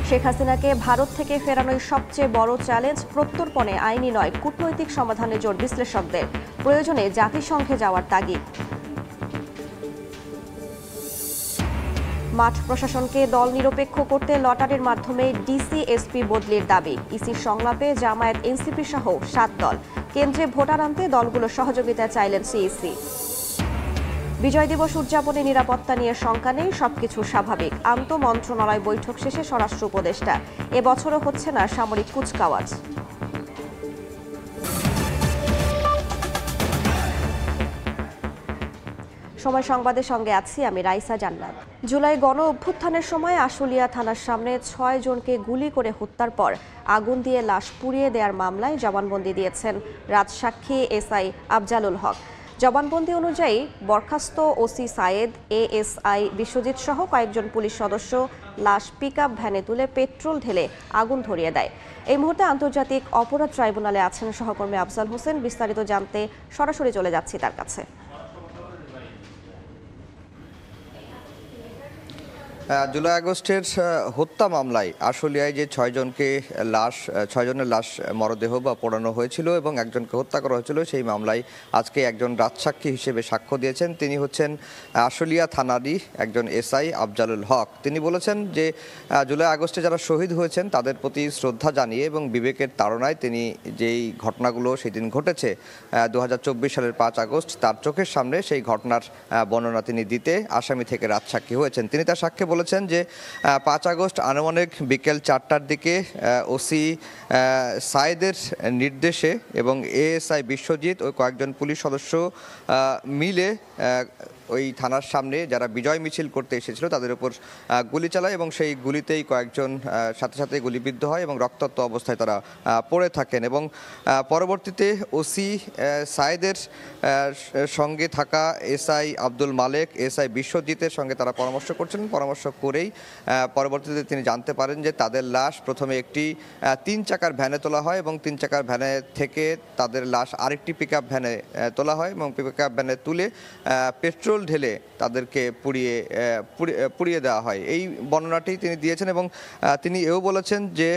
শেখ হাসিনাকে ভারত থেকে ফেরানোই সবচেয়ে বড় চ্যালেঞ্জ। প্রত্যর্পণে আইনি নয়, কূটনৈতিক সমাধানে জোর বিশ্লেষকদের। প্রয়োজনে জাতিসংঘে যাওয়ার তাগিদ। মাঠ প্রশাসনকে দল নিরপেক্ষ করতে লটারির মাধ্যমে ডিসি এসপি বদলির দাবি। ইসির সংলাপে জামায়াত এনসিপি সহ 7 দল। কেন্দ্রে ভোটার আনতে দলগুলোর সহযোগিতা চাইলেন সিইসি। বিজয় দিবস উদযাপনে নিরাপত্তা নিয়ে শঙ্কা নেই, সবকিছু স্বাভাবিক। আন্তঃ মন্ত্রণালয় বৈঠক শেষে স্বরাষ্ট্র উপদেষ্টা। এবছরও হচ্ছে না সামরিক কুচকাওয়াজ। সময় সংবাদের সঙ্গে আছি আমি রাইসা জান্নাত। জুলাই গণ অভ্যুত্থানের সময় আশুলিয়া থানার সামনে 6 জনকে গুলি করে হত্যার পর আগুন দিয়ে লাশ পুড়িয়ে দেওয়ার মামলায় জবানবন্দি দিয়েছেন রাজসাক্ষী এসআই আফজালুল হক। জবানবন্দি অনুযায়ী বরখাস্ত ওসি সায়েদ, এএসআই বিশ্বজিৎ সহ কয়েকজন পুলিশ সদস্য লাশ পিকআপ ভ্যানে তুলে পেট্রোল ঢেলে আগুন ধরিয়ে দেয়। এই মুহূর্তে আন্তর্জাতিক অপরাধ ট্রাইব্যুনালে আছেন সহকর্মী আফজাল হোসেন। বিস্তারিত জানতে সরাসরি চলে যাচ্ছি তার কাছে। জুলাই আগস্টের হত্যা মামলায় আশুলিয়ায় যে 6 জনের লাশ মরদেহ বা পোড়ানো হয়েছিল এবং একজনকে হত্যা করা হয়েছিল, সেই মামলায় আজকে একজন রাজসাক্ষী হিসেবে সাক্ষ্য দিয়েছেন। তিনি হচ্ছেন আশুলিয়া থানারই একজন এসআই আফজালুল হক। তিনি বলেছেন যে জুলাই আগস্টে যারা শহীদ হয়েছেন তাদের প্রতি শ্রদ্ধা জানিয়ে এবং বিবেকের তাড়নায় তিনি যেই ঘটনাগুলো সেদিন ঘটেছে 2024 সালের 5 আগস্ট, তার চোখের সামনে সেই ঘটনার বর্ণনা তিনি দিতে আসামি থেকে রাজসাক্ষী হয়েছেন। তিনি তার সাক্ষ্যে বলেছেন যে 5 আগস্ট আনুমানিক বিকেল 4টার দিকে ওসি সায়েদের নির্দেশে এবং এএসআই বিশ্বজিৎ ও কয়েকজন পুলিশ সদস্য মিলে ওই থানার সামনে যারা বিজয় মিছিল করতে এসেছিল তাদের উপর গুলি চালায় এবং সেই গুলিতেই কয়েকজন সাথে সাথে গুলিবিদ্ধ হয় এবং রক্তাক্ত অবস্থায় তারা পড়ে থাকেন। এবং পরবর্তীতে ওসি সায়েদের সঙ্গে থাকা এসআই আব্দুল মালেক, এসআই বিশ্বজিতের সঙ্গে তারা পরামর্শ করছিলেন। পরামর্শ করেই পরবর্তীতে তিনি জানতে পারেন যে তাদের লাশ প্রথমে একটি 3 চাকার ভ্যানে তোলা হয় এবং 3 চাকার ভ্যানে থেকে তাদের লাশ আরেকটি পিকআপ ভ্যানে তোলা হয় এবং পিকআপ ভ্যানে তুলে পেট্রোল ঢেলে তাদেরকে পুড়িয়ে দেওয়া হয়। এই বর্ণনাটি তিনি দিয়েছেন এবং তিনি এও বলেছেন যে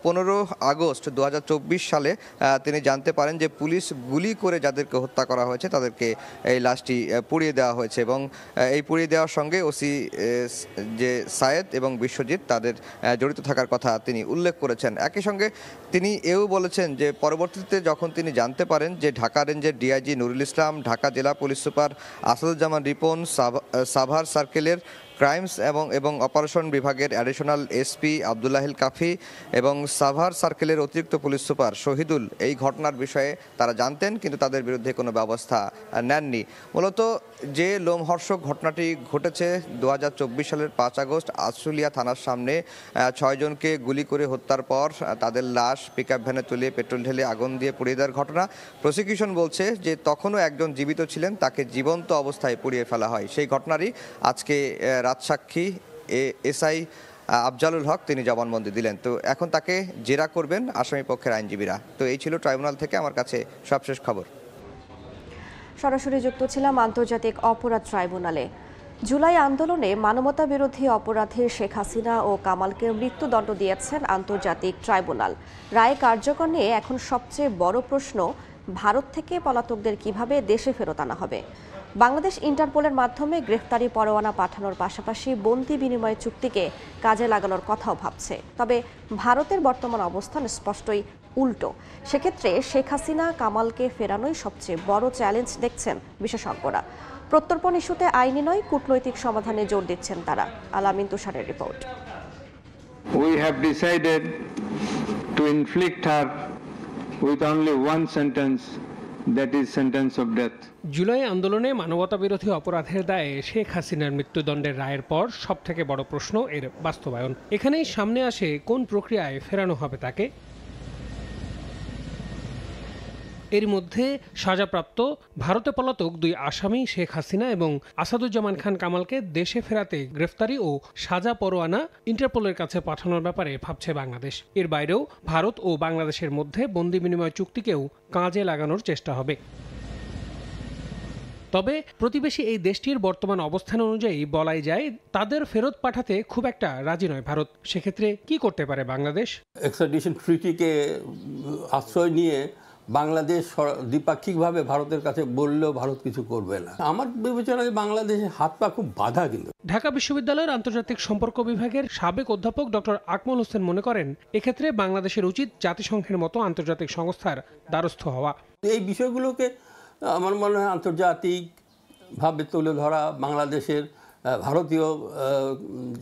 15 আগস্ট 2024 সালে তিনি জানতে পারেন যে পুলিশ গুলি করে যাদেরকে হত্যা করা হয়েছে তাদেরকে এই লাশটি পুড়িয়ে দেওয়া হয়েছে এবং এই পুড়িয়ে দেওয়ার সঙ্গে ওসি যে সায়েদ এবং বিশ্বজিৎ তাদের জড়িত থাকার কথা তিনি উল্লেখ করেছেন। একই সঙ্গে তিনি এও বলেছেন যে পরবর্তীতে যখন তিনি জানতে পারেন যে ঢাকা রেঞ্জের ডিআইজি নুরুল ইসলাম, ঢাকা জেলা পুলিশ সুপার আসাদুজ্জামান রিপন, সাভার সার্কেলের ক্রাইমস এবং অপারেশন বিভাগের অ্যাডিশনাল এসপি আবদুল্লাহিল কাফি এবং সাভার সার্কেলের অতিরিক্ত পুলিশ সুপার শহীদুল এই ঘটনার বিষয়ে তারা জানতেন, কিন্তু তাদের বিরুদ্ধে কোনো ব্যবস্থা নেননি। মূলত যে লোমহর্ষক ঘটনাটি ঘটেছে 2024 সালের 5 আগস্ট আশুলিয়া থানার সামনে 6 জনকে গুলি করে হত্যার পর তাদের লাশ পিকআপ ভ্যানে তুলে পেট্রোল ঢেলে আগুন দিয়ে পুড়িয়ে দেওয়ার ঘটনা, প্রসিকিউশন বলছে যে তখনও একজন জীবিত ছিলেন, তাকে জীবন্ত অবস্থায় পুড়িয়ে ফেলা হয়। সেই ঘটনারই আজকে রাজসাক্ষী এসআই আফজালুল হক তিনি জবানবন্দি দিলেন। তো এখন তাকে জেরা করবেন আসামি পক্ষের আইনজীবীরা। তো এই ছিল ট্রাইব্যুনাল থেকে আমার কাছে সবশেষ খবর। সরাসরি যুক্ত ছিলাম আন্তর্জাতিক অপরাধ ট্রাইব্যুনালে। জুলাই আন্দোলনে মানবতা বিরোধী অপরাধে শেখ হাসিনা ও কামালকে মৃত্যুদণ্ড দিয়েছেন আন্তর্জাতিক ট্রাইব্যুনাল। রায় কার্যকর নিয়ে এখন সবচেয়ে বড় প্রশ্ন, ভারত থেকে পলাতকদের কিভাবে দেশে ফেরত আনা হবে। বাংলাদেশ ইন্টারপোলের মাধ্যমে গ্রেফতারি পরোয়ানা পাঠানোর পাশাপাশি বন্দি বিনিময় চুক্তিকে কাজে লাগানোর কথাও ভাবছে। তবে ভারতের বর্তমান অবস্থান স্পষ্টই উল্টো। সেক্ষেত্রে শেখ হাসিনা কামালকে ফেরানোই সবচেয়ে বড় চ্যালেঞ্জ দেখছেন বিশেষজ্ঞরা। প্রত্যর্পণ ইস্যুতে আইনি নয়, কূটনৈতিক সমাধানে জোর দিচ্ছেন তারা। আলামিন তুষারের report. We have decided to inflict her with only one sentence, that is sentence of death. July আন্দোলনে মানবতা বিরোধী অপরাধের দায়ে শেখ হাসিনার মৃত্যুদণ্ডের রায়ের পর সবথেকে বড় প্রশ্ন এর বাস্তবায়ন। এখানেই সামনে আসে কোন প্রক্রিয়ায় ফেরানো হবে তাকে। এর মধ্যে সাজাপ্রাপ্ত ভারতে পলাতক 2 আসামি শেখ হাসিনা এবং আসাদুজ্জামান খান কামালকে দেশে ফেরাতে গ্রেফতারি ও সাজা পরোয়ানা ইন্টারপোলের কাছে পাঠানোর ব্যাপারে ভাবছে বাংলাদেশ। এর বাইরেও ভারত ও বাংলাদেশের মধ্যে বন্দি বিনিময় চুক্তিকেও কাজে লাগানোর চেষ্টা হবে। তবে প্রতিবেশী এই দেশটির বর্তমান অবস্থান অনুযায়ী বলাই যায় তাদের ফেরত পাঠাতে খুব একটা রাজি নয় ভারত। সেক্ষেত্রে কি করতে পারে বাংলাদেশ? এক্সট্রাডিশন ট্রিটিকে আশ্রয় নিয়ে বাংলাদেশ দ্বিপাক্ষিকভাবে ভারতের কাছে বললেও ভারত কিছু করবে না। আমার বিবেচনায় বাংলাদেশের হাত পা খুব বাধা। কিন্তু ঢাকা বিশ্ববিদ্যালয়ের আন্তর্জাতিক সম্পর্ক বিভাগের সাবেক অধ্যাপক ডক্টর আকমল হোসেন মনে করেন, এক্ষেত্রে বাংলাদেশের উচিত জাতিসংঘের মতো আন্তর্জাতিক সংস্থার দ্বারস্থ হওয়া। এই বিষয়গুলোকে আমার মনে হয় আন্তর্জাতিকভাবে তুলে ধরা, বাংলাদেশের ভারতীয়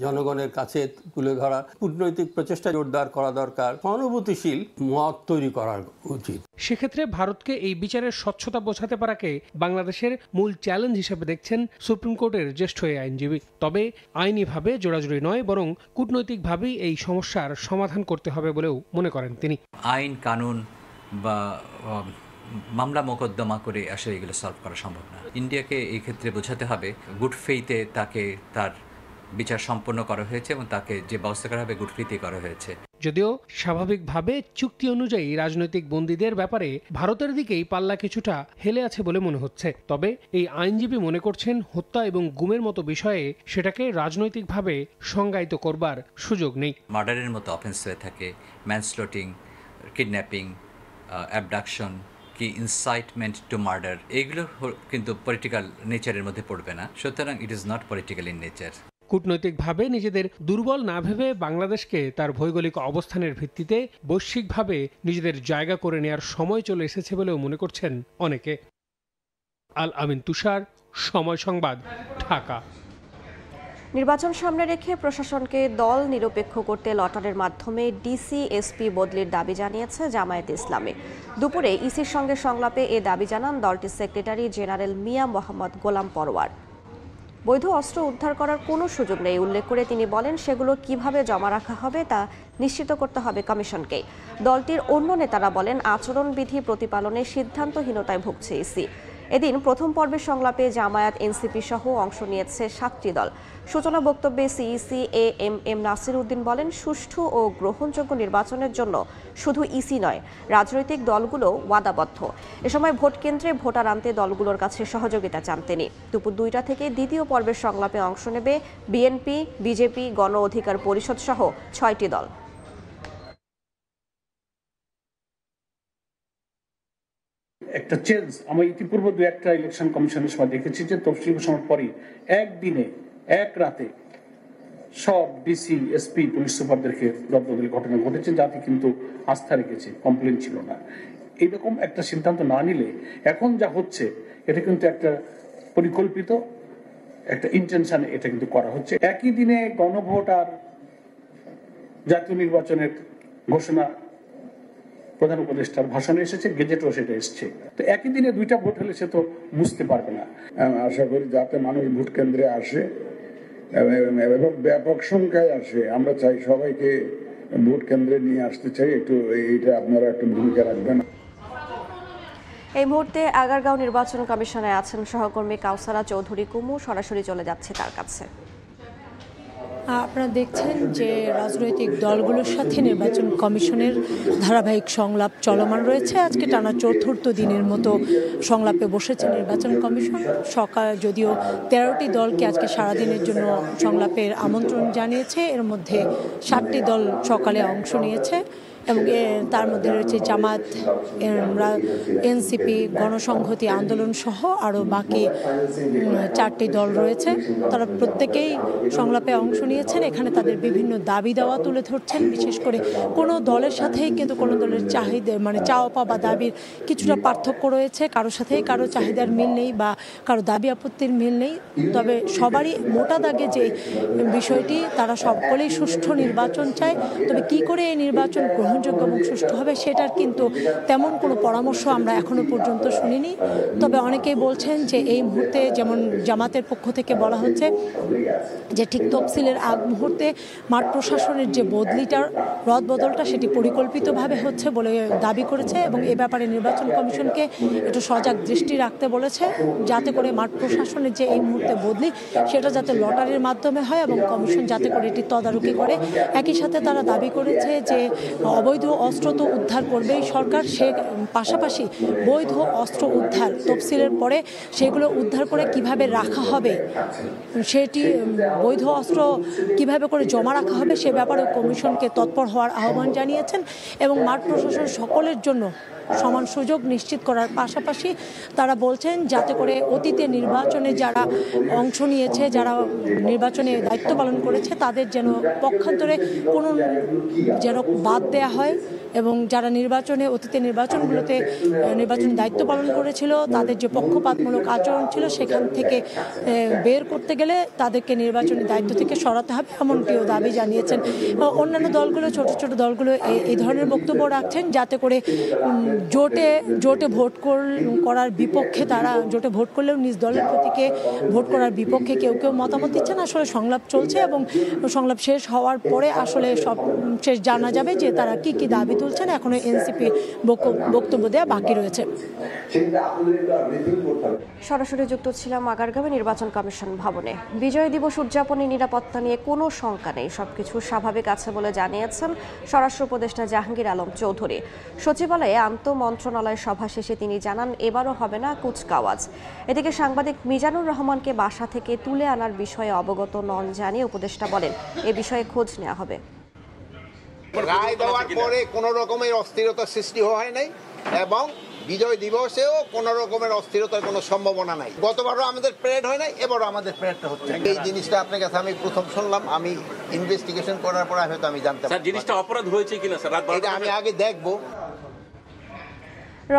জনগণের কাছে তুলে ধরা, কূটনৈতিক প্রচেষ্টা জোরদার করা দরকার, সহানুভূতিশীল মত তৈরি করা উচিত। সেক্ষেত্রে ভারতকে এই বিচারের স্বচ্ছতা বোঝাতে পারাকে বাংলাদেশের মূল চ্যালেঞ্জ হিসেবে দেখছেন সুপ্রিম কোর্টের জ্যেষ্ঠ এই আইনজীবী। তবে আইনিভাবে জোড়াজুড়ি নয়, বরং কূটনৈতিকভাবেই এই সমস্যার সমাধান করতে হবে বলেও মনে করেন তিনি। আইন কানুন বা মামলা মোকদ্দমা করে আসলে এগুলো সলভ করা সম্ভব না। ইন্ডিয়াকে এই ক্ষেত্রে বোঝাতে হবে গুড ফেইথে তাকে তার বিচার সম্পন্ন করা হয়েছে এবং তাকে যে ব্যবস্থা করা হবে গুড ফেইথে করা হয়েছে। যদিও স্বাভাবিকভাবে চুক্তি অনুযায়ী রাজনৈতিক বন্দীদের ব্যাপারে ভারতের দিকেই পাল্লা কিছুটা হেলে আছে বলে মনে হচ্ছে। তবে এই আইনজীবী মনে করছেন, হত্যা এবং গুমের মতো বিষয়ে সেটাকে রাজনৈতিকভাবে সংজ্ঞায়িত করবার সুযোগ নেই। মার্ডারের মতো অফেন্স হয়ে থাকে, ম্যানস্লটিং, কিডন্যাপিং, অ্যাবডাকশন, কি ইনসাইটমেন্ট টু মার্ডার, এগুলো কিন্তু পলিটিক্যাল নেচারের মধ্যে পড়বে না। সুতরাং it is not political in nature. কূটনৈতিকভাবে নিজেদের দুর্বল না ভেবে বাংলাদেশকে তার ভৌগোলিক অবস্থানের ভিত্তিতে বৈশ্বিকভাবে নিজেদের জায়গা করে নেয়ার সময় চলে এসেছে বলেও মনে করছেন অনেকে। আল আমিন তুষার, সময় সংবাদ, ঢাকা। নির্বাচন সামনে রেখে প্রশাসনকে দল নিরপেক্ষ করতে লটারির মাধ্যমে ডিসি এসপি বদলির দাবি জানিয়েছে জামায়াতে ইসলামী। দুপুরে ইসির সঙ্গে সংলাপে এ দাবি জানান দলটির সেক্রেটারি জেনারেল মিয়া মোহাম্মদ গোলাম পরওয়ার। বৈধ অস্ত্র উদ্ধার করার কোনো সুযোগ নেই উল্লেখ করে তিনি বলেন, সেগুলো কিভাবে জমা রাখা হবে তা নিশ্চিত করতে হবে কমিশনকেই। দলটির অন্য নেতারা বলেন, আচরণবিধি প্রতিপালনে সিদ্ধান্তহীনতায় ভুগছে ইসি। এদিন প্রথম পর্বের সংলাপে জামায়াত, এনসিপি সহ অংশ নিয়েছে 7টি দল। সূচনা বক্তব্যে সিইসি এএমএম নাসির উদ্দিন বলেন, সুষ্ঠু ও গ্রহণযোগ্য নির্বাচনের জন্য শুধু ইসি নয়, রাজনৈতিক দলগুলো ওয়াদাবদ্ধ। এ সময় ভোট কেন্দ্রে ভোটার আনতে দলগুলোর কাছে সহযোগিতা চান তিনি। দুপুর 2টা থেকে দ্বিতীয় পর্বের সংলাপে অংশ নেবে বিএনপি, বিজেপি, গণ অধিকার পরিষদ সহ 6টি দল। একটা চেঞ্জ আমরা ইতিপূর্বে দু একটা ইলেকশন কমিশনের সময় দেখেছি যে তফসিল ঘোষণার পরই একদিনে এক রাতে সব ডিসি, এসপি, পুলিশ সুপারদেরকে রদবদলের ঘটনা ঘটেছে, যাতে কিন্তু আস্থা রেখেছে, কমপ্লেন ছিল না। এইরকম একটা সিদ্ধান্ত না নিলে এখন যা হচ্ছে এটা কিন্তু একটা পরিকল্পিত একটা ইন্টেনশনে এটা কিন্তু করা হচ্ছে। একই দিনে গণভোট আর জাতীয় নির্বাচনের ঘোষণা প্রধান উপদেষ্টার ভাষণে এসেছে, গেজেটও সেটা এসছে। তো একই দিনে 2টা ভোট হলে সে তো বুঝতে পারবে না। আশা করি যাতে মানুষ ভোট কেন্দ্রে আসে এবং ব্যাপক সংখ্যায় আসে। আমরা চাই সবাইকে ভোট কেন্দ্রে নিয়ে আসতে চাই। একটু এইটা আপনারা একটু ভূমিকা রাখবেন। এই মুহূর্তে আগারগাঁও নির্বাচন কমিশনে আছেন সহকর্মী কাউসারা চৌধুরী কুমু। সরাসরি চলে যাচ্ছে তার কাছে। আপনারা দেখছেন যে রাজনৈতিক দলগুলোর সাথে নির্বাচন কমিশনের ধারাবাহিক সংলাপ চলমান রয়েছে। আজকে টানা ৪র্থ দিনের মতো সংলাপে বসেছে নির্বাচন কমিশন। সকাল যদিও 13টি দলকে আজকে সারাদিনের জন্য সংলাপের আমন্ত্রণ জানিয়েছে, এর মধ্যে 7টি দল সকালে অংশ নিয়েছে এবং তার মধ্যে রয়েছে জামাত, এনসিপি, গণসংহতি আন্দোলন সহ আরও বাকি 4টি দল রয়েছে। তারা প্রত্যেকেই সংলাপে অংশ নিয়েছেন। এখানে তাদের বিভিন্ন দাবি দেওয়া তুলে ধরছেন। বিশেষ করে কোনো দলের সাথেই কিন্তু কোনো দলের চাহিদা চাওয়া পাওয়া বা দাবির কিছুটা পার্থক্য রয়েছে। কারোর সাথেই কারো চাহিদার মিল নেই বা কারো দাবি আপত্তির মিল নেই। তবে সবারই মোটা দাগে যে বিষয়টি, তারা সকলেই সুষ্ঠু নির্বাচন চায়। তবে কি করে এই নির্বাচন গ্রহণযোগ্য এবং সুষ্ঠু হবে সেটার কিন্তু তেমন কোনো পরামর্শ আমরা এখনো পর্যন্ত শুনিনি। তবে অনেকেই বলছেন যে এই মুহূর্তে, যেমন জামাতের পক্ষ থেকে বলা হচ্ছে যে ঠিক তফসিলের আগ মুহূর্তে মাঠ প্রশাসনের যে রদবদলটা সেটি পরিকল্পিতভাবে হচ্ছে বলে দাবি করেছে এবং এ ব্যাপারে নির্বাচন কমিশনকে একটু সজাগ দৃষ্টি রাখতে বলেছে, যাতে করে মাঠ প্রশাসনের যে এই মুহূর্তে বদলি সেটা যাতে লটারির মাধ্যমে হয় এবং কমিশন যাতে করে এটি তদারকি করে। একই সাথে তারা দাবি করেছে যে অবৈধ অস্ত্র তো উদ্ধার করবেই সরকার, সে পাশাপাশি বৈধ অস্ত্র উদ্ধার তফসিলের পরে সেগুলো উদ্ধার করে কিভাবে রাখা হবে, সেটি বৈধ অস্ত্র কিভাবে করে জমা রাখা হবে সে ব্যাপারে কমিশনকে তৎপর হওয়ার আহ্বান জানিয়েছেন এবং মাঠ প্রশাসন সকলের জন্য সমান সুযোগ নিশ্চিত করার পাশাপাশি তারা বলছেন যাতে করে অতীতে নির্বাচনে যারা অংশ নিয়েছে, যারা নির্বাচনে দায়িত্ব পালন করেছে তাদের যেন পক্ষান্তরে কোনো যেন বাদ দেয়া হয় এবং যারা অতীতে নির্বাচনগুলোতে নির্বাচনী দায়িত্ব পালন করেছিল তাদের যে পক্ষপাতমূলক আচরণ ছিল সেখান থেকে বের করতে গেলে তাদেরকে নির্বাচনী দায়িত্ব থেকে সরাতে হবে এমনটিও দাবি জানিয়েছেন। অন্যান্য দলগুলো, ছোট ছোট দলগুলো এই ধরনের বক্তব্য রাখছেন যাতে করে জোটে ভোট করার বিপক্ষে, তারা জোটে ভোট করলেও নিজ দলের প্রতীকে ভোট করার বিপক্ষে কেউ কেউ মতামত দিচ্ছেন। আসলে সংলাপ চলছে এবং সংলাপ শেষ হওয়ার পরে আসলে সব শেষ জানা যাবে যে তারা কি কি দাবি তুলছেন। এখনো এনসিপি বক্তব্য দেওয়া বাকি রয়েছে। সরাসরি যুক্ত ছিলাম আগারগাঁও নির্বাচন কমিশন ভবনে। বিজয় দিবস উদযাপনে নিরাপত্তা নিয়ে কোনো শঙ্কা নেই, সবকিছু স্বাভাবিক আছে বলে জানিয়েছেন স্বরাষ্ট্র উপদেষ্টা জাহাঙ্গীর আলম চৌধুরী। সচিবালয়ে মন্ত্রণালয় সভা শেষে তিনি জানান এবারও হবে না কুচকাওয়াজ। এদিকে সাংবাদিক মিজানুর রহমানকে বাসা থেকে তুলে আনার বিষয়ে অবগত নন জানিয়ে উপদেষ্টা বলেন এ বিষয়ে খোঁজ নেওয়া হবে। রায় দেওয়ার পরে কোনো রকমের অস্থিরতার সৃষ্টি হয় নাই এবং বিজয় দিবসেও কোনো রকমের অস্থিরতার কোনো সম্ভাবনা নাই। গতবারও আমাদের প্যারেড হয় নাই, এবারও আমাদের প্যারেডটা হচ্ছে। এই জিনিসটা আপনার কাছে আমি প্রথম শুনলাম, আমি ইনভেস্টিগেশন করার পর হয়তো আমি জানতে পারি জিনিসটা অপরাধ হয়েছে কিনা স্যার, এটা আমি আগে দেখবো।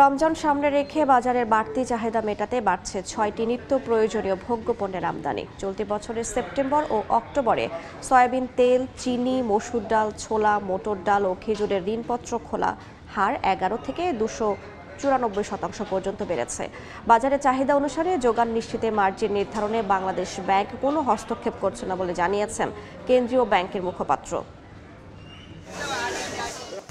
রমজান সামনে রেখে বাজারের বাড়তি চাহিদা মেটাতে বাড়ছে 6টি নিত্য প্রয়োজনীয় ভোগ্যপণ্যের আমদানি। চলতি বছরের সেপ্টেম্বর ও অক্টোবরে সয়াবিন তেল, চিনি, মসুর ডাল, ছোলা, মটর ডাল ও খেজুরের ঋণপত্র খোলা হার 11 থেকে 294% পর্যন্ত বেড়েছে। বাজারে চাহিদা অনুসারে যোগান নিশ্চিতে মার্জিন নির্ধারণে বাংলাদেশ ব্যাংক কোনো হস্তক্ষেপ করছে না বলে জানিয়েছেন কেন্দ্রীয় ব্যাংকের মুখপাত্র।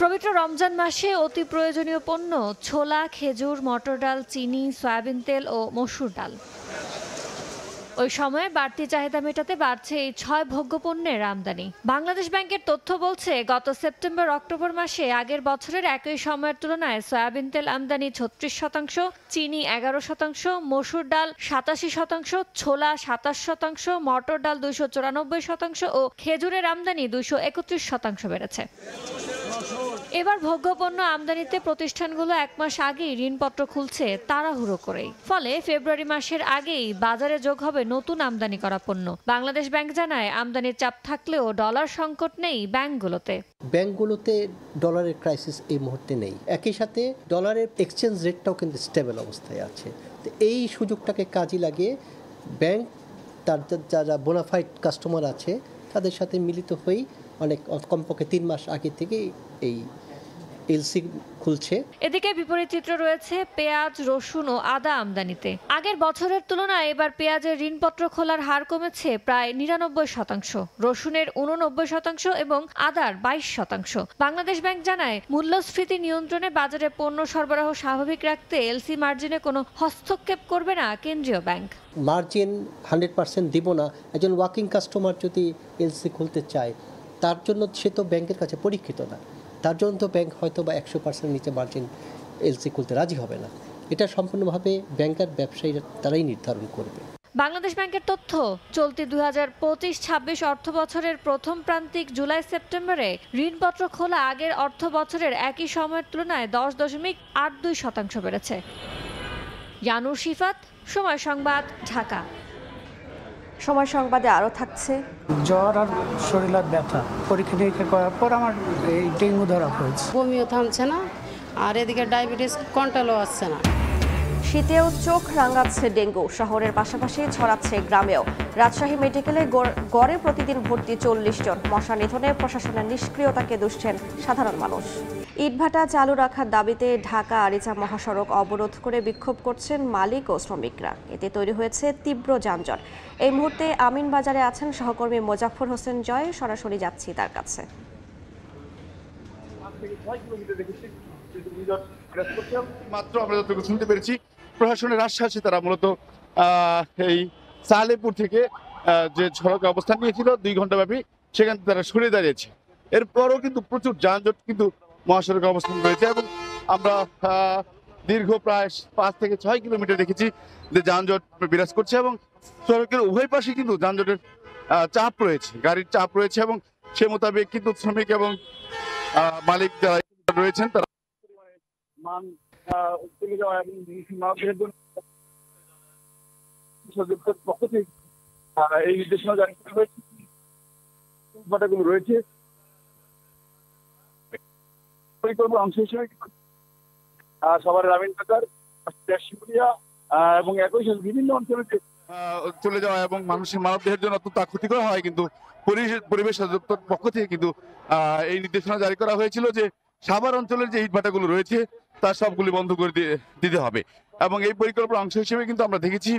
পবিত্র রমজান মাসে অতি প্রয়োজনীয় পণ্য ছোলা, খেজুর, মটর ডাল, চিনি, সয়াবিন তেল ও মসুর ডাল। ওই সময়ে বাড়তি চাহিদা মেটাতে বাড়ছে এই 6 ভোগ্যপণ্যের আমদানি। বাংলাদেশ ব্যাংকের তথ্য বলছে গত সেপ্টেম্বর অক্টোবর মাসে আগের বছরের একই সময়ের তুলনায় সয়াবিন তেল আমদানি 36%, চিনি 11%, মসুর ডাল 87%, ছোলা 27%, মটর ডাল 294% ও খেজুরের আমদানি 231% বেড়েছে। এবার ভোগ্যপণ্য আমদানিতে প্রতিষ্ঠানগুলো 1 মাস আগেই ঋণপত্র খুলছে তাড়াহুড়ো করেই। ফলে ফেব্রুয়ারি মাসের আগেই বাজারে যোগ হবে নতুন আমদানি করা পণ্য। বাংলাদেশ ব্যাংক জানায় আমদানির চাপ থাকলেও ডলার সংকট নেই ব্যাংকগুলোতে ডলারের ক্রাইসিস এই মুহূর্তে নেই। একই সাথে ডলারের এক্সচেঞ্জ রেটটাও কিন্তু স্টেবল অবস্থায় আছে। তো এই সুযোগটাকে কাজে লাগিয়ে ব্যাংক তার যারা বোনাফাইড কাস্টমার আছে তাদের সাথে মিলিত হয়েই অনেক কমপক্ষে 3 মাস আগে থেকে এই এলসি খুলছে। এদিকে বিপরীত চিত্র রয়েছে পেঁয়াজ, রসুন ও আদা আমদানিতে। আগের বছরের তুলনায় এবার পেঁয়াজের ঋণপত্র খোলার হার কমেছে প্রায় 99%, রসুনের 89% এবং আদার 22%। বাংলাদেশ ব্যাংক জানায় মূল্যস্ফীতি নিয়ন্ত্রণে বাজারে পণ্য সরবরাহ স্বাভাবিক রাখতে এলসি মার্জিনে কোনো হস্তক্ষেপ করবে না কেন্দ্রীয় ব্যাংক। মার্জিন 100% দিব না। একজন ওয়ার্কিং কাস্টমার যদি এলসি খুলতে চায় তার জন্য সে তো ব্যাংকের কাছে পরীক্ষিত না, তার জন্য তো ব্যাংক হয়তো বা 100% নিচে মার্জিন এলসি খুলতে রাজি হবে না। এটা সম্পূর্ণভাবে ব্যাংকার ব্যবসায়ীরা তারাই নির্ধারণ করবে। বাংলাদেশ ব্যাংকের তথ্য, চলতি 2025-26 অর্থ বছরের প্রথম প্রান্তিক জুলাই সেপ্টেম্বরে ঋণপত্র খোলা আগের অর্থ বছরের একই সময়ের তুলনায় 10.82% বেড়েছে। ইয়ানুর শিফাত, সময় সংবাদ, ঢাকা। সময় সংবাদে আরও থাকছে জ্বর আর শরীরের ব্যথা, পরীক্ষা নিরীক্ষা করার পর আমার এই ডেঙ্গু ধরা পড়েছে। বমিও থামছে না আর এদিকে ডায়াবেটিস কন্ট্রোলও আসছে না। শীতেও চোখ রাঙাচ্ছে ডেঙ্গু, শহরের পাশাপাশি ছড়াচ্ছে গ্রামেও। রাজশাহী মেডিকেলে গড়ে প্রতিদিন ভর্তি 40 জন। মশা নিধনে প্রশাসনের নিষ্ক্রিয়তাকে দুষছেন সাধারণ মানুষ। ইটভাটা চালু রাখার দাবিতে ঢাকা আরিচা মহাসড়ক অবরোধ করে বিক্ষোভ করছেন মালিক ও শ্রমিকরা। এতে তৈরি হয়েছে তীব্র যানজট। এই মুহূর্তে আমিনবাজারে আছেন সহকর্মী মোজাফফর হোসেন জয়, সরাসরি যাচ্ছি তার কাছে। মাত্র আমরা যতটুকু শুনতে পেরেছি প্রশাসনের আশ্বাসে তারা মূলত এই সালেপুর থেকে যে সড়কে অবস্থান নিয়েছিল 2 ঘন্টা ব্যাপী সেখান থেকে তারা সরে দাঁড়িয়েছে। এরপরও কিন্তু প্রচুর যানজট কিন্তু মহাসড়কে অবস্থান রয়েছে এবং আমরা দীর্ঘ প্রায় 5 থেকে 6 কিলোমিটার দেখেছি যে যানজট বিরাজ করছে এবং সড়কের উভয় পাশে কিন্তু যানজটের চাপ রয়েছে, গাড়ির চাপ রয়েছে এবং সে মোতাবেক কিন্তু শ্রমিক এবং মালিক যারা রয়েছেন তারা মান চলে যাওয়া এবং পক্ষ থেকে এই নির্দেশনা জারি করা হয়েছে। ভাটাগুলো রয়েছে পরিকল্পনার অংশ হিসেবে সবার গ্রামীণ বাজার এবং একই সাথে বিভিন্ন অঞ্চলে চলে যাওয়া এবং মানুষের মানবদেহের জন্য অত্যন্ত ক্ষতিকর হয়, কিন্তু পরিবেশ অধিদপ্তর পক্ষ থেকে কিন্তু এই নির্দেশনা জারি করা হয়েছিল যে সাভার অঞ্চলের যে ইট ভাটাগুলো রয়েছে তার সবগুলি বন্ধ করে দিতে হবে এবং এই পরিকল্পনার অংশ হিসেবে কিন্তু আমরা দেখেছি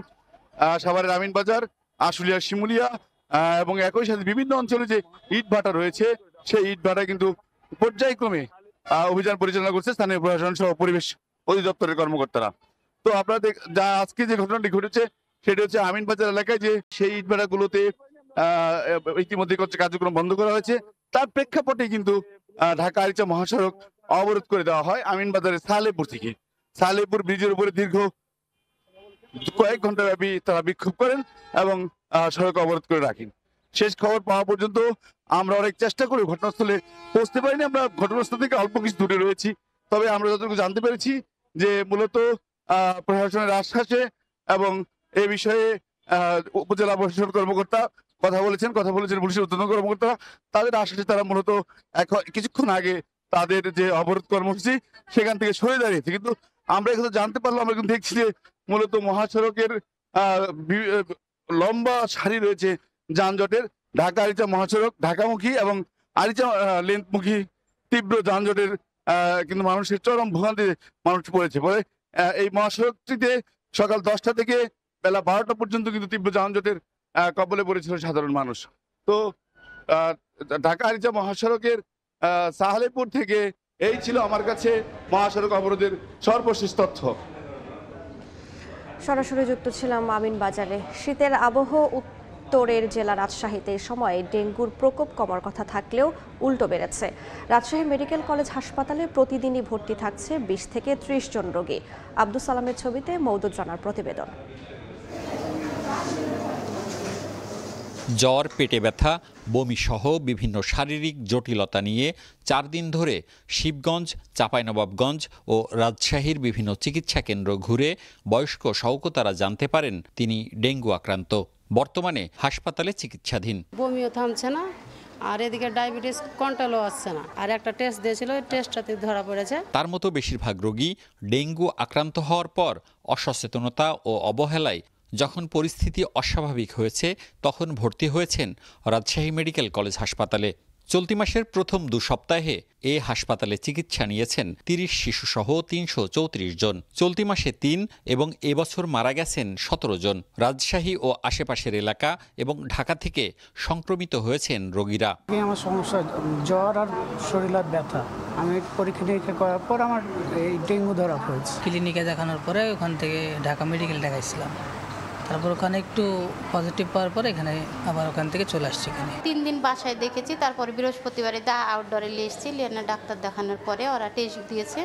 সাভারের আমিন বাজার, আশুলিয়া, শিমুলিয়া এবং একই সাথে বিভিন্ন অঞ্চলে যে ইট ভাটা রয়েছে সেই ইট ভাটা কিন্তু পর্যায়ক্রমে অভিযান পরিচালনা করছে স্থানীয় প্রশাসন সহ পরিবেশ অধিদপ্তরের কর্মকর্তারা। তো আপনারা যা আজকে যে ঘটনাটি ঘটেছে সেটা হচ্ছে আমিন বাজার এলাকায় যে সেই ইট ভাটাগুলোতে ইতিমধ্যে কার্যক্রম বন্ধ করা হয়েছে, তার প্রেক্ষাপটে কিন্তু ঢাকা আরিচা মহাসড়ক অবরোধ করে দেওয়া হয় আমিন বাজারের সালেপুর থেকে। সালেপুর ব্রিজের উপরে দীর্ঘ কয়েক ঘন্টা ব্যাপী তারা বিক্ষোভ করেন এবং সড়ক অবরোধ করে রাখেন। শেষ খবর পাওয়া পর্যন্ত আমরা অনেক চেষ্টা করে ঘটনাস্থলে পৌঁছতে পারিনি, আমরা ঘটনাস্থল থেকে অল্প কিছু দূরে রয়েছি। তবে আমরা যতটুকু জানতে পেরেছি যে মূলত প্রশাসনের আশ্বাসে এবং এই বিষয়ে উপজেলা প্রশাসন কর্মকর্তা কথা বলেছেন পুলিশের ঊর্ধ্বতন কর্মকর্তা, তাদের আশ্বাসে তারা মূলত কিছুক্ষণ আগে তাদের যে অবরোধ কর্মসূচি সেখান থেকে সরে দাঁড়িয়েছে। কিন্তু আমরা এখন জানতে পারলাম, আমরা কিন্তু দেখছি যে মূলত মহাসড়কের লম্বা সারি রয়েছে যানজটের। ঢাকা আরিচা মহাসড়ক ঢাকামুখী এবং আরিচা লেন্থমুখী তীব্র যানজটের কিন্তু মানুষের চরম ভোগান্তি মানুষ পড়েছে। ফলে এই মহাসড়কটিতে সকাল 10টা থেকে বেলা 12টা পর্যন্ত কিন্তু তীব্র যানজটের কবলে পড়েছিল সাধারণ মানুষ। তো ঢাকা আরিচা মহাসড়কের সাহালেপুর থেকে এই ছিল আমার কাছে মহাসড়ক অবরোধের সর্বশেষ তথ্য। সরাসরি যুক্ত ছিলাম আমিন বাজারে। শীতের আবহ উত্তরের জেলা রাজশাহীতে এই সময় ডেঙ্গুর প্রকোপ কমার কথা থাকলেও উল্টো বেড়েছে। রাজশাহী মেডিকেল কলেজ হাসপাতালে প্রতিদিনই ভর্তি থাকছে 20 থেকে 30 জন রোগী। আব্দুল সালামের ছবিতে মওদুদ রানার প্রতিবেদন। জ্বর, পেটে ব্যথা, বমি সহ বিভিন্ন শারীরিক জটিলতা নিয়ে 4 দিন ধরে শিবগঞ্জ, চাঁপাইনবাবগঞ্জ ও রাজশাহীর বিভিন্ন চিকিৎসা কেন্দ্র ঘুরে বয়স্ক শওকতারা জানতে পারেন তিনি ডেঙ্গু আক্রান্ত। বর্তমানে হাসপাতালে চিকিৎসাধীন। বমিও থামছে না, আর এদিকে ডায়াবেটিস কন্ট্রোলও আসছে না। আর একটা টেস্ট দিয়েছিল, ওই টেস্টটাতে ধরা পড়েছে। তার মতো বেশিরভাগ রোগী ডেঙ্গু আক্রান্ত হওয়ার পর অসচেতনতা ও অবহেলায় যখন পরিস্থিতি অস্বাভাবিক হয়েছে তখন ভর্তি হয়েছেন রাজশাহী মেডিকেল কলেজ হাসপাতালে। চলতি মাসের প্রথম 2 সপ্তাহে এ হাসপাতালে চিকিৎসা নিয়েছেন 30 শিশুসহ 334 জন। চলতি মাসে 3 এবং এবছর মারা গেছেন 17 জন। রাজশাহী ও আশেপাশের এলাকা এবং ঢাকা থেকে সংক্রমিত হয়েছেন রোগীরা। আমার সমস্যা জ্বর আর শরীরের ব্যথা। আমি পরীক্ষা নিরীক্ষা করার পর আমার এই ডেঙ্গু ধরা পড়েছে। ক্লিনিকে দেখানোর পরে ওখান থেকে ঢাকা মেডিকেল দেখাইছিলাম, তারপর ওখানে একটু পজিটিভ পাওয়ার পরে এখানে আবার ওখান থেকে চলে আসছি। এখানে 3 দিন বাসায় দেখেছি, তারপর বৃহস্পতিবারে আউটডোরে নিয়ে এসেছি। লিয়ানা ডাক্তার দেখানোর পরে ওরা টেস্ট দিয়েছে।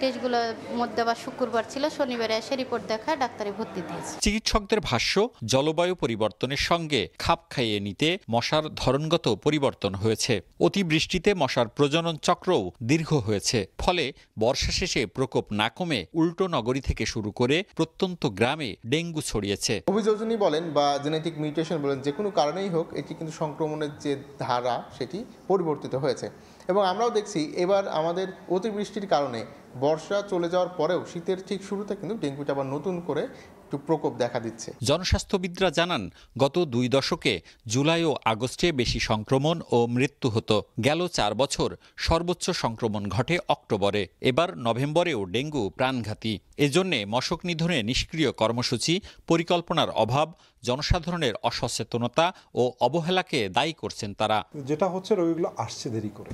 টেস্টগুলোর মধ্যে আবার শুক্রবার ছিল, শনিবারে এসে রিপোর্ট দেখায় ডাক্তারে ভর্তি দিয়েছে। চিকিৎসকদের ভাষ্য, জলবায়ু পরিবর্তনের সঙ্গে খাপ খাইয়ে নিতে মশার ধরনগত পরিবর্তন হয়েছে। অতিবৃষ্টিতে মশার প্রজনন চক্রও দীর্ঘ হয়েছে। ফলে বর্ষা শেষে প্রকোপ না কমে উল্টো নগরী থেকে শুরু করে প্রত্যন্ত গ্রামে ডেঙ্গু ছড়িয়েছে। অভিযোজনই বলেন বা জেনেটিক মিউটেশন বলেন, যে কোনো কারণেই হোক, এটি কিন্তু সংক্রমণের যে ধারা সেটি পরিবর্তিত হয়েছে। এবং আমরাও দেখছি এবার আমাদের অতিবৃষ্টির কারণে বর্ষা চলে যাওয়ার পরেও শীতের ঠিক শুরুতে কিন্তু ডেঙ্গুটা আবার নতুন করে একটু প্রকোপ দেখা দিচ্ছে। জনস্বাস্থ্যবিদরা জানান, গত 2 দশকে জুলাই ও আগস্টে বেশি সংক্রমণ ও মৃত্যু হতো। গেল 4 বছর সর্বোচ্চ সংক্রমণ ঘটে অক্টোবরে। এবার নভেম্বরেও ডেঙ্গু প্রাণঘাতী। এজন্যে মশক নিধনে নিষ্ক্রিয় কর্মসূচি, পরিকল্পনার অভাব, জনসাধারণের অসচেতনতা ও অবহেলাকে দায়ী করছেন তারা। যেটা হচ্ছে, রোগীগুলো আসছে দেরি করে,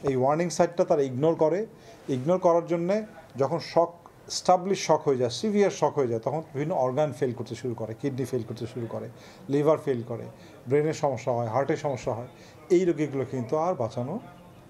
এই ওয়ার্নিং সাইটটা তারা ইগনোর করার জন্যে যখন স্টাবলিশ শক হয়ে যায়, সিভিয়ার শক হয়ে যায়, তখন বিভিন্ন অর্গান ফেল করতে শুরু করে, কিডনি ফেল করতে শুরু করে, লিভার ফেল করে, ব্রেনের সমস্যা হয়, হার্টের সমস্যা হয়। এই রোগীগুলো কিন্তু আর বাঁচানো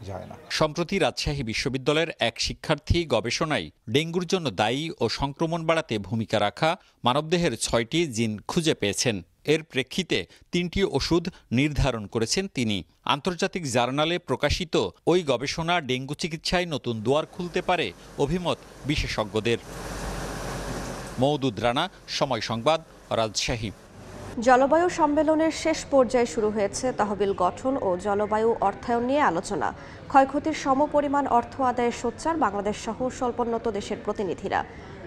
যায় না। সম্প্রতি রাজশাহী বিশ্ববিদ্যালয়ের এক শিক্ষার্থী গবেষণায় ডেঙ্গুর জন্য দায়ী ও সংক্রমণ বাড়াতে ভূমিকা রাখা মানবদেহের 6টি জিন খুঁজে পেয়েছেন। এর প্রেক্ষিতে 3টি ওষুধ নির্ধারণ করেছেন তিনি। আন্তর্জাতিক জার্নালে প্রকাশিত ওই গবেষণা ডেঙ্গু চিকিৎসায় নতুন দুয়ার খুলতে পারে অভিমত বিশেষজ্ঞদের। মওদুদ রানা, সময় সংবাদ, রাজশাহী। জলবায়ু সম্মেলনের শেষ পর্যায়ে শুরু হয়েছে তহবিল গঠন ও জলবায়ু অর্থায়ন নিয়ে আলোচনা। ক্ষয়ক্ষতির সমপরিমাণ অর্থ আদায়ে সোচ্চার বাংলাদেশ সহ স্বল্পোন্নত দেশের প্রতিনিধিরা।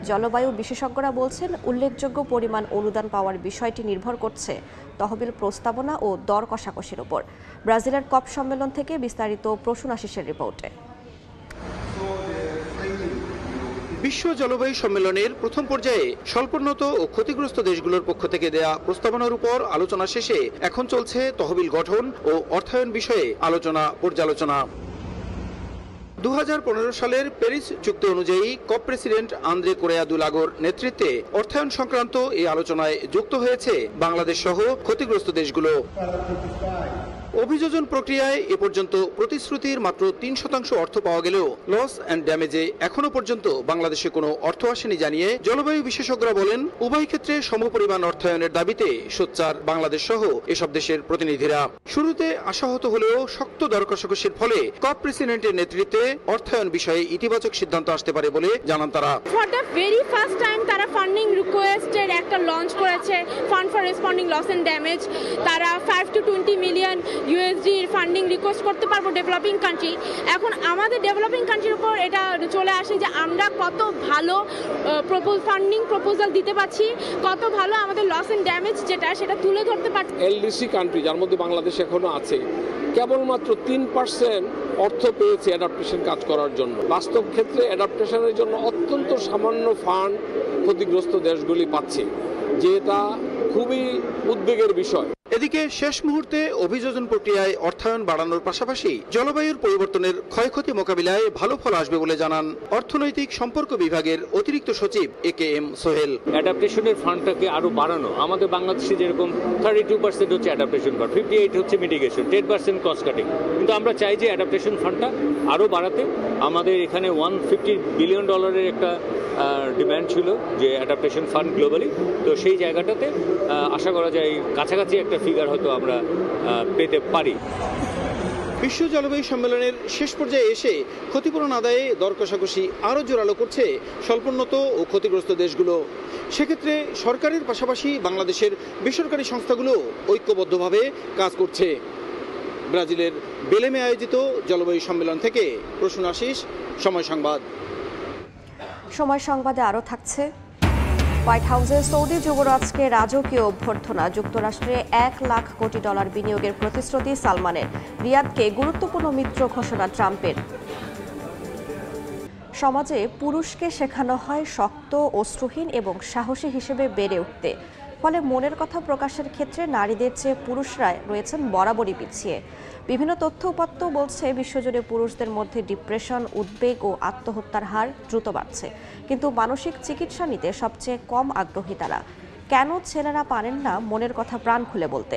জলবায়ু বিশেষজ্ঞরা বলছেন, উল্লেখযোগ্য পরিমাণ অনুদান পাওয়ার বিষয়টি নির্ভর করছে তহবিল প্রস্তাবনা ও দর কষাকষির উপর। ব্রাজিলের কপ সম্মেলন থেকে বিস্তারিত প্রসূন আশিসের রিপোর্টে। বিশ্ব জলবায়ু সম্মেলনের প্রথম পর্যায়ে স্বল্পোন্নত ও ক্ষতিগ্রস্ত দেশগুলোর পক্ষ থেকে দেয়া প্রস্তাবনার উপর আলোচনা শেষে এখন চলছে তহবিল গঠন ও অর্থায়ন বিষয়ে আলোচনা পর্যালোচনা। 2015 সালের প্যারিস চুক্তি অনুযায়ী কপ প্রেসিডেন্ট আন্দ্রে কোরেয়া দুলাগোর নেতৃত্বে অর্থায়ন সংক্রান্ত এই আলোচনায় যুক্ত হয়েছে বাংলাদেশ সহ ক্ষতিগ্রস্ত দেশগুলো। অভিযোজন প্রক্রিয়ায় এ পর্যন্ত প্রতিশ্রুতির মাত্র 3% অর্থ পাওয়া গেলেও লস অ্যান্ড ড্যামেজে এখনো পর্যন্ত বাংলাদেশে কোনো অর্থ আসেনি জানিয়ে জলবায়ু বিশেষজ্ঞরা বলেন, উভয় ক্ষেত্রে সমপরিমাণ অর্থায়নের দাবিতে সোচ্চার বাংলাদেশ সহ এসব দেশের প্রতিনিধিরা। শুরুতে আশাহত হলেও শক্ত দর কষাকষির ফলে কপ প্রেসিডেন্টের নেতৃত্বে অর্থায়ন বিষয়ে ইতিবাচক সিদ্ধান্ত আসতে পারে বলে জানান তারা। For the very first time তারা ফান্ডিং রিকোয়েস্টের একটা লঞ্চ করেছে, fund for responding loss and damage. তারা 5 to 20 million USD funding request করতে পারবো ডেভেলপিং কান্ট্রি। এখন আমাদের ডেভেলপিং কান্ট্রির উপর এটা চলে আসে যে আমরা কত ভালো ফান্ডিং প্রপোজাল দিতে পারছি, কত ভালো আমাদের লস এন্ড ড্যামেজ সেটা তুলে ধরতে পারছি। LDC কান্ট্রি, যার মধ্যে বাংলাদেশ এখনো আছে, কেবলমাত্র 3% অর্থ পেয়েছে অ্যাডাপ্টেশন কাজ করার জন্য। বাস্তব ক্ষেত্রে অ্যাডাপ্টেশনের জন্য অত্যন্ত সামান্য ফান্ড ক্ষতিগ্রস্ত দেশগুলি পাচ্ছে, যেটা খুবই উদ্বেগের বিষয়। এদিকে শেষ মুহূর্তে অভিযোজন প্রক্রিয়ায় অর্থায়ন বাড়ানোর পাশাপাশি জলবায়ুর পরিবর্তনের ক্ষয়ক্ষতি মোকাবিলায় ভালো ফল আসবে বলে জানান অর্থনৈতিক সম্পর্ক বিভাগের অতিরিক্ত সচিব AKM সোহেল। অ্যাডাপ্টেশনের ফান্ডটাকে আরো বাড়ানো, আমাদের বাংলাদেশে যেরকম 32% হচ্ছে অ্যাডাপ্টেশন ফান্ড, 58 হচ্ছে মিটিগেশন, 10% কস্ট কাটিং, কিন্তু আমরা চাই যে অ্যাডাপ্টেশন ফান্ডটা আরো বাড়াতে। আমাদের এখানে $150 বিলিয়ন একটা ডিমান্ড ছিল যে অ্যাডাপ্টেশন ফান্ড গ্লোবালি, তো সেই জায়গাটাতে আশা করা যায় কাছাকাছি একটা ফিগার হয়তো আমরা পেতে পারি। বিশ্ব জলবায়ু সম্মেলনের শেষ পর্যায়ে এসে ক্ষতিপূরণ আদায়ে দর কষাকষি আরও জোরালো করছে স্বল্পোন্নত ও ক্ষতিগ্রস্ত দেশগুলো। সেক্ষেত্রে সরকারের পাশাপাশি বাংলাদেশের বেসরকারি সংস্থাগুলো ঐক্যবদ্ধভাবে কাজ করছে। ব্রাজিলের বেলেমে আয়োজিত জলবায়ু সম্মেলন থেকে প্রসূন আশিস, সময় সংবাদ। সময় সংবাদে আরও থাকছে, হোয়াইট হাউসে সৌদি যুবরাজকে রাজকীয় অভ্যর্থনা, যুক্তরাষ্ট্রে $1 লাখ কোটি বিনিয়োগের প্রতিশ্রুতি সালমানের, রিয়াদকে গুরুত্বপূর্ণ মিত্র ঘোষণা ট্রাম্পের। সমাজে পুরুষকে শেখানো হয় শক্ত, অশ্রুহীন এবং সাহসী হিসেবে বেড়ে উঠতে, ফলে মনের কথা প্রকাশের ক্ষেত্রে নারীদের চেয়ে পুরুষরা রয়েছেন বরাবরই পিছিয়ে। বিভিন্ন তথ্য উপাত্ত বলছে বিশ্বজুড়ে পুরুষদের মধ্যে ডিপ্রেশন, উদ্বেগ ও আত্মহত্যার হার দ্রুত বাড়ছে, কিন্তু মানসিক চিকিৎসা নিতে সবচেয়ে কম আগ্রহী তারা। কেন ছেলেরা পারেন না মনের কথা প্রাণ খুলে বলতে?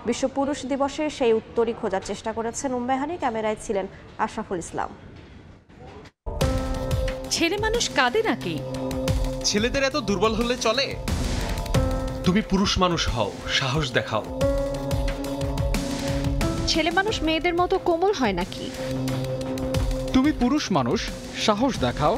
বিশ্ব পুরুষ দিবসে সেই উত্তরই খোঁজার চেষ্টা করেছেন উম্মেহানি। ক্যামেরায় ছিলেন আশরাফুল ইসলাম। ছেলে মানুষ কাঁদে নাকি? ছেলেদের এত দুর্বল হলে চলে? তুমি পুরুষ মানুষ হও, সাহস দেখাও। ছেলে মানুষ মেয়েদের মতো কোমল হয় নাকি? তুমি পুরুষ মানুষ, সাহস দেখাও।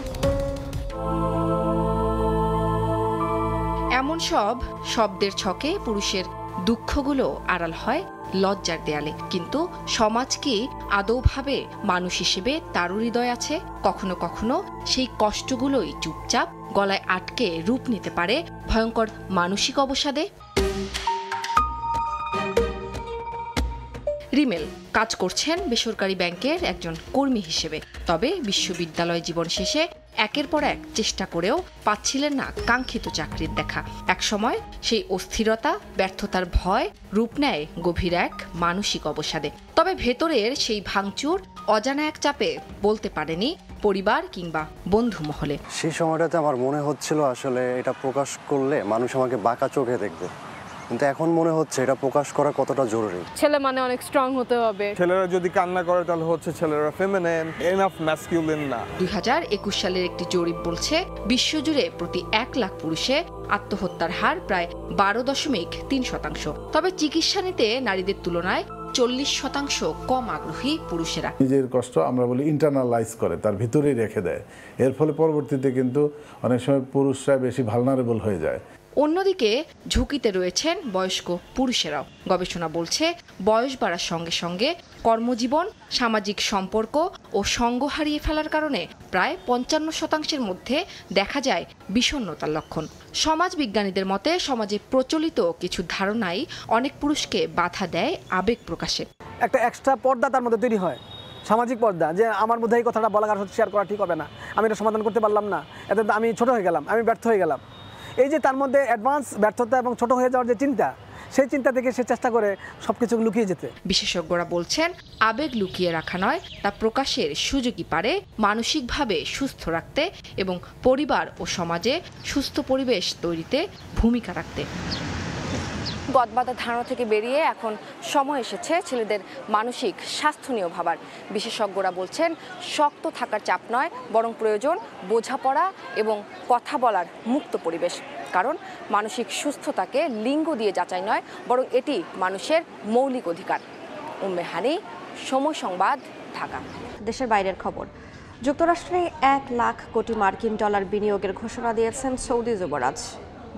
এমন সব শব্দের ছকে পুরুষের দুঃখগুলো আড়াল হয় লজ্জার দেয়ালে, কিন্তু সমাজ কি আদৌ ভাবে মানুষ হিসেবে তারও হৃদয় আছে? কখনো কখনো সেই কষ্টগুলোই চুপচাপ গলায় আটকে রূপ নিতে পারে ভয়ঙ্কর মানসিক অবসাদে। রিমেল কাজ করছেন বেসরকারি ব্যাংকের একজন কর্মী হিসেবে, তবে বিশ্ববিদ্যালয় জীবন শেষে একের পর এক চেষ্টা করেও পাচ্ছিলেন না কাঙ্ক্ষিত চাকরির দেখা। একসময় সেই অস্থিরতা, ব্যর্থতার ভয় রূপ নেয় গভীর এক মানসিক অবসাদে। তবে ভেতরের সেই ভাঙচুর অজানা এক চাপে বলতে পারেনি পরিবার কিংবা বন্ধু মহলে। সেই সময়টাতে আমার মনে হচ্ছিল আসলে এটা প্রকাশ করলে মানুষ আমাকে বাঁকা চোখে দেখবে, কিন্তু এখন মনে হচ্ছে এটা প্রকাশ করা কতটা জরুরি। ছেলে মানে অনেক স্ট্রং হতে হবে। ছেলেরা যদি কান্না করে তাহলে হচ্ছে ছেলেরা ফেমিনিন, এনাফ ম্যাসকিউলিন না। 2021 সালের একটি জরিপ বলছে বিশ্বজুড়ে প্রতি 1 লাখ পুরুষে আত্মহত্যার হার প্রায় 12.3%। তবে চিকিৎসা নিতে নারীদের তুলনায় 40% কম আগ্রহী পুরুষেরা। নিজের কষ্ট আমরা বলি ইন্টারনালাইজ করে, তার ভিতরেই রেখে দেয়। এর ফলে পরবর্তীতে কিন্তু অনেক সময় পুরুষরা বেশি ভালনারেবল হয়ে যায়। অন্যদিকে ঝুঁকিতে রয়েছেন বয়স্ক পুরুষেরাও। গবেষণা বলছে বয়স বাড়ার সঙ্গে সঙ্গে কর্মজীবন, সামাজিক সম্পর্ক ও সঙ্গ হারিয়ে ফেলার কারণে প্রায় 55% মধ্যে দেখা যায় বিষণ্ণতার লক্ষণ। সমাজ বিজ্ঞানীদের মতে সমাজে প্রচলিত কিছু ধারণাই অনেক পুরুষকে বাধা দেয় আবেগ প্রকাশে। একটা এক্সট্রা পর্দা তার মধ্যে তৈরি হয়, সামাজিক পর্দা, যে আমার মধ্যে এই কথাটা বলা আর শেয়ার করা ঠিক হবে না, আমি এটা সমাধান করতে পারলাম না, এতে আমি ছোট হয়ে গেলাম, আমি ব্যর্থ হয়ে গেলাম। এই যে তার মধ্যে অ্যাডভান্স ব্যর্থতা এবং ছোট হয়ে যাওয়ার যে চিন্তা, সেই চিন্তা থেকে সে চেষ্টা করে সবকিছু লুকিয়ে যেতে। বিশেষজ্ঞরা বলছেন আবেগ লুকিয়ে রাখা নয়, তা প্রকাশের সুযোগই পারে মানসিকভাবে সুস্থ রাখতে এবং পরিবার ও সমাজে সুস্থ পরিবেশ তৈরিতে ভূমিকা রাখতে। গদবাঁধা ধারণা থেকে বেরিয়ে এখন সময় এসেছে ছেলেদের মানসিক স্বাস্থ্য নিয়ে ভাবার। বিশেষজ্ঞরা বলছেন শক্ত থাকার চাপ নয়, বরং প্রয়োজন বোঝাপড়া এবং কথা বলার মুক্ত পরিবেশ। কারণ মানসিক সুস্থতাকে লিঙ্গ দিয়ে যাচাই নয়, বরং এটি মানুষের মৌলিক অধিকার। উম্মে হানি, সময় সংবাদ, ঢাকা। দেশের বাইরের খবর। যুক্তরাষ্ট্রে 1 লাখ কোটি মার্কিন ডলার বিনিয়োগের ঘোষণা দিয়েছেন সৌদি যুবরাজ।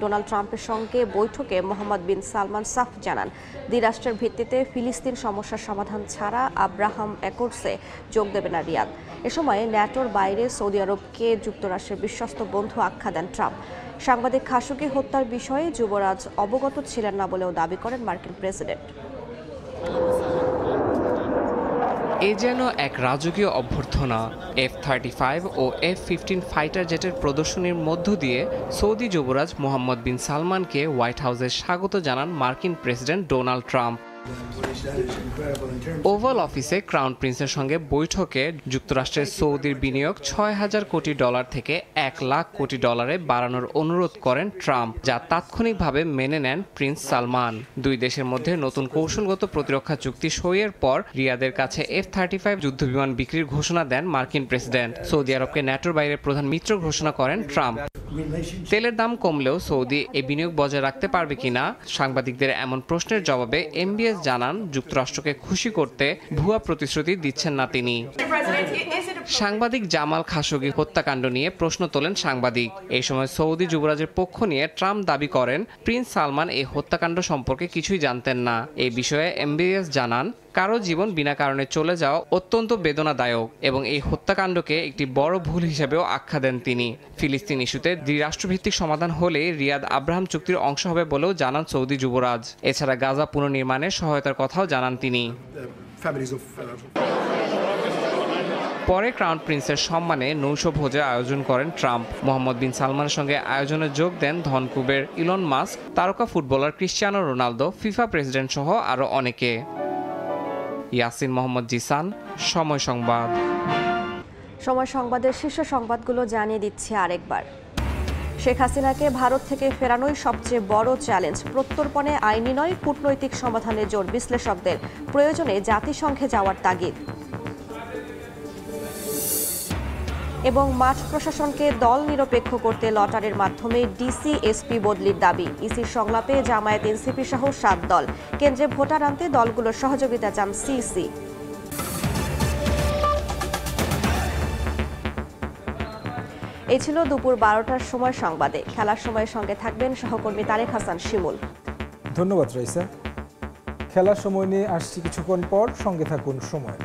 ডোনাল্ড ট্রাম্পের সঙ্গে বৈঠকে মোহাম্মদ বিন সালমান সাফ জানান, দ্বিরাষ্ট্রের ভিত্তিতে ফিলিস্তিন সমস্যার সমাধান ছাড়া আব্রাহাম অ্যাকর্ডসে যোগ দেবে না রিয়াদ। এ সময় ন্যাটোর বাইরে সৌদি আরবকে যুক্তরাষ্ট্রের বিশ্বস্ত বন্ধু আখ্যা দেন ট্রাম্প। সাংবাদিক খাশোগি হত্যার বিষয়ে যুবরাজ অবগত ছিলেন না বলেও দাবি করেন মার্কিন প্রেসিডেন্ট। এ যেন এক রাজকীয় অভ্যর্থনা। F-35 ও F-15 ফাইটার জেটের প্রদর্শনীর মধ্য দিয়ে সৌদি যুবরাজ মোহাম্মদ বিন সালমানকে হোয়াইট হাউসে স্বাগত জানান মার্কিন প্রেসিডেন্ট ডোনাল্ড ট্রাম্প। ওভাল অফিসে ক্রাউন প্রিন্সের সঙ্গে বৈঠকে যুক্তরাষ্ট্রের সৌদির বিনিয়োগ $6,000 কোটি থেকে $1 লাখ কোটি বাড়ানোর অনুরোধ করেন ট্রাম্প, যা তাৎক্ষণিকভাবে মেনে নেন প্রিন্স সালমান। দুই দেশের মধ্যে নতুন কৌশলগত প্রতিরক্ষা চুক্তি সইয়ের পর রিয়াদের কাছে F-35 যুদ্ধবিমান বিক্রির ঘোষণা দেন মার্কিন প্রেসিডেন্ট। সৌদি আরবকে ন্যাটোর বাইরে প্রধান মিত্র ঘোষণা করেন ট্রাম্প। তেলের দাম কমলেও সৌদি এই বিনিয়োগ বজায় রাখতে পারবে কিনা সাংবাদিকদের এমন প্রশ্নের জবাবে এমবিএস জানান, যুক্তরাষ্ট্রকে খুশি করতে ভুয়া প্রতিশ্রুতি দিচ্ছেন না তিনি। সাংবাদিক জামাল খাশোগি হত্যাকাণ্ড নিয়ে প্রশ্ন তোলেন সাংবাদিক। এই সময় সৌদি যুবরাজের পক্ষ নিয়ে ট্রাম্প দাবি করেন প্রিন্স সালমান এই হত্যাকাণ্ড সম্পর্কে কিছুই জানতেন না। এই বিষয়ে এমবিএস জানান, কারো জীবন বিনা কারণে চলে যাওয়া অত্যন্ত বেদনাদায়ক এবং এই হত্যাকাণ্ডকে একটি বড় ভুল হিসেবেও আখ্যা দেন তিনি। ফিলিস্তিন ইস্যুতে দ্বিরাষ্ট্রভিত্তিক সমাধান হলে রিয়াদ আব্রাহাম চুক্তির অংশ হবে বলেও জানান সৌদি যুবরাজ। এছাড়া গাজা পুনর্নির্মাণে সহায়তার কথাও জানান তিনি। পরে ক্রাউন প্রিন্সের সম্মানে নৈশভোজের আয়োজন করেন ট্রাম্প। মোহাম্মদ বিন সালমানের সঙ্গে আয়োজনে যোগ দেন ধনকুবের ইলন মাস্ক, তারকা footballer Cristiano Ronaldo, FIFA president সহ আরও অনেকে। ইয়াসিন মোহাম্মদ জিসান, সময় সংবাদ। সময় সংবাদের শীর্ষ সংবাদগুলো জানিয়ে দিচ্ছি আরেকবার। শেখ হাসিনাকে ভারত থেকে ফেরানোই সবচেয়ে বড় চ্যালেঞ্জ। প্রত্যর্পণে আইনি নয়, কূটনৈতিক সমাধানে জোর বিশ্লেষকদের। প্রয়োজনে জাতিসংঘে যাওয়ার তাগিদ। এবং মাঠ প্রশাসনকে দল নিরপেক্ষ করতে লটারির মাধ্যমে ডিসি এসপি বদলির দাবি। ইসির সংলাপে জামায়াত এনসিপি সহ 7 দল। কেন্দ্রে ভোটার আনতে দলগুলোর সহযোগিতা চান সিসি। এই ছিল দুপুর 12টার সময় সংবাদে। খেলার সময়ের সঙ্গে থাকবেন সহকর্মী তারেক হাসান শিমুল। ধন্যবাদ রাইসা। খেলার সময় নিয়ে আসছি কিছুক্ষণ পর, সঙ্গে থাকুন সময়ের।